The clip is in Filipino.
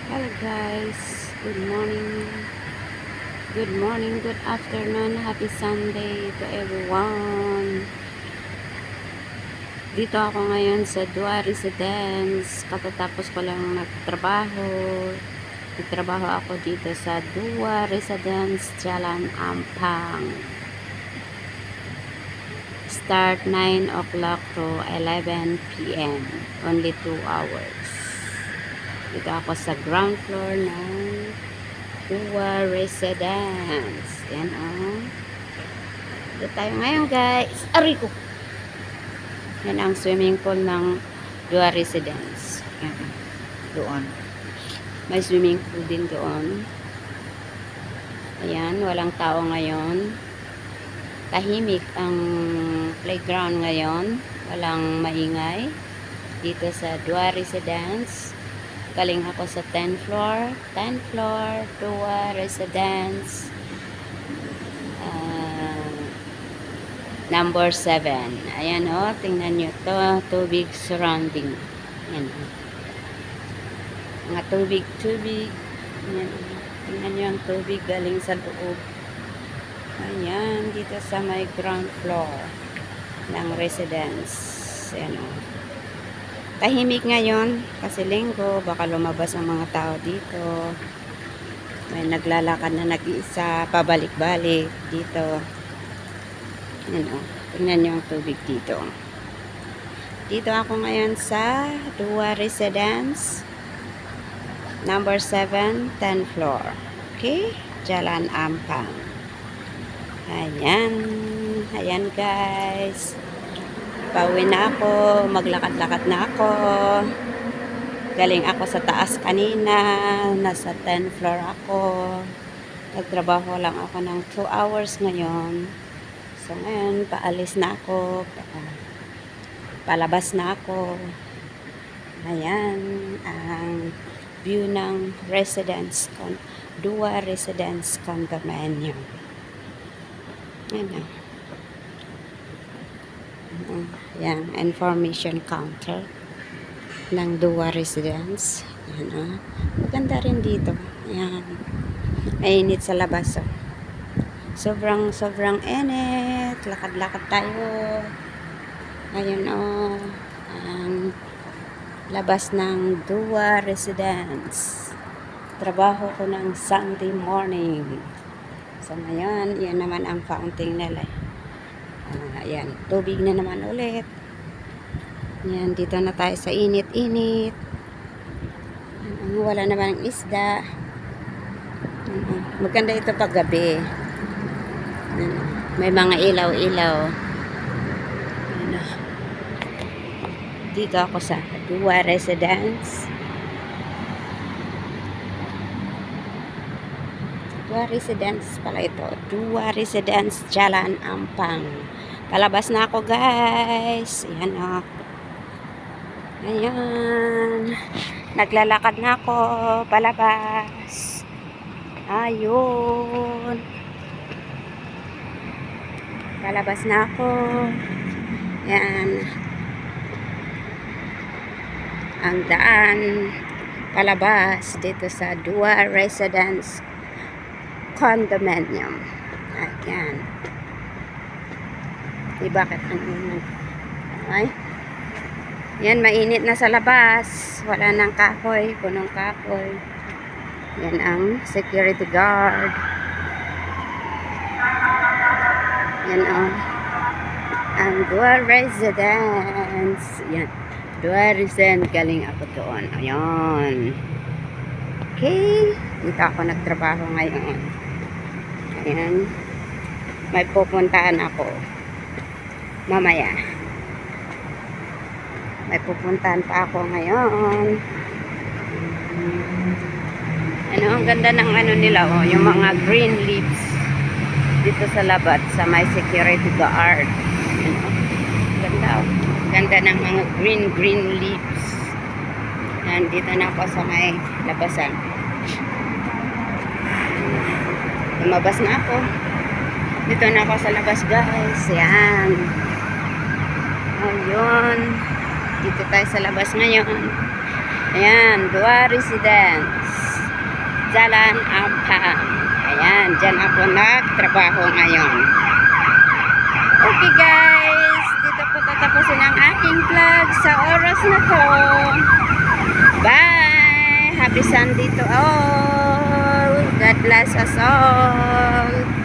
Hello guys, good morning, good afternoon, happy Sunday to everyone. Dito ako ngayon sa Dua Residence, katatapos ko lang nagtrabaho ako dito sa Dua Residence, Jalan Ampang. Start 9 o'clock to 11 p.m. Only 2 hours. Dito ako sa ground floor ng Dua Residence. Yan o. Dito tayo ngayon guys. Aray ko. Yan ang swimming pool ng Dua Residence. Yan. Doon. May swimming pool din doon. Ayan. Walang tao ngayon. Tahimik ang playground ngayon. Walang maingay. Dito sa Dua Residence. Galing ako sa 10th floor, Dua Residence, number 7. Ayan o, tingnan nyo to, tubig surrounding. Ayan o. Mga tubig. Ayan o. Tingnan nyo ang tubig galing sa loob. Ayan, dito sa may ground floor ng residence. Ayan o. Tahimik ngayon kasi linggo, baka lumabas ang mga tao dito. May naglalakad na nag-iisa, pabalik-balik dito. Yan o, tingnan nyo ang tubig dito. Dito ako ngayon sa Dua Residence, number 7, 10th floor. Okay? Jalan Ampang. Ayan guys. Pauwi na ako, maglakad-lakad na ako. Galing ako sa taas kanina, nasa 10th floor ako. Nagtrabaho lang ako ng 2 hours ngayon. So ngayon, paalis na ako, palabas na ako. Ayan, ang view ng Dua Residence Condominium. Ayan. Yan, information counter ng Dua Residence. Yan, maganda rin dito. Yan. Mainit sa labas. Sobrang init. Lakad-lakad tayo. Ayun ang labas ng Dua Residence. Trabaho ko ng Sunday morning. So ngayon, yan naman ang fountain nila. Ayan, tubig na naman ulit. Ayan, dito na tayo sa init-init. Wala naman ang isda. Maganda ito pag gabi. May mga ilaw-ilaw. Dito ako sa Dua Residence. Dua Residence pala ito. Dua Residence, Jalan Ampang. Palabas na ako guys. Ayan o. Ayan. Naglalakad na ako. Palabas. Ayun. Palabas na ako. Ayan. Ang daan. Palabas dito sa Dua Residence Condominium. Ayan. Bakit ay? Yan, mainit na sa labas. Wala nang kahoy, punong kahoy. Yan ang security guard. Yan ang Dua Residence. Yan. Dua Residence, galing ako doon. Ayan. Okay. Dito ako nagtrabaho ngayon. Ayan. May pupuntahan ako. Mamaya. May pupuntahan pa ako ngayon. Ang ganda ng nila, yung mga green leaves dito sa labat, sa may security guard. Ganda, ganda ng mga green leaves. Nandito na ako sa may labasan. Lumabas na ako. Dito na ako sa labas guys. Yan. Ayun. Dito tayo sa labas ngayon. Ayan, Dua Residence. Jalan Ampang. Ayan, dyan ako nagtrabaho ngayon. Okay guys, dito ko tatapusin ang aking vlog sa oras na to. Bye! Happy Sunday to all. God bless us all.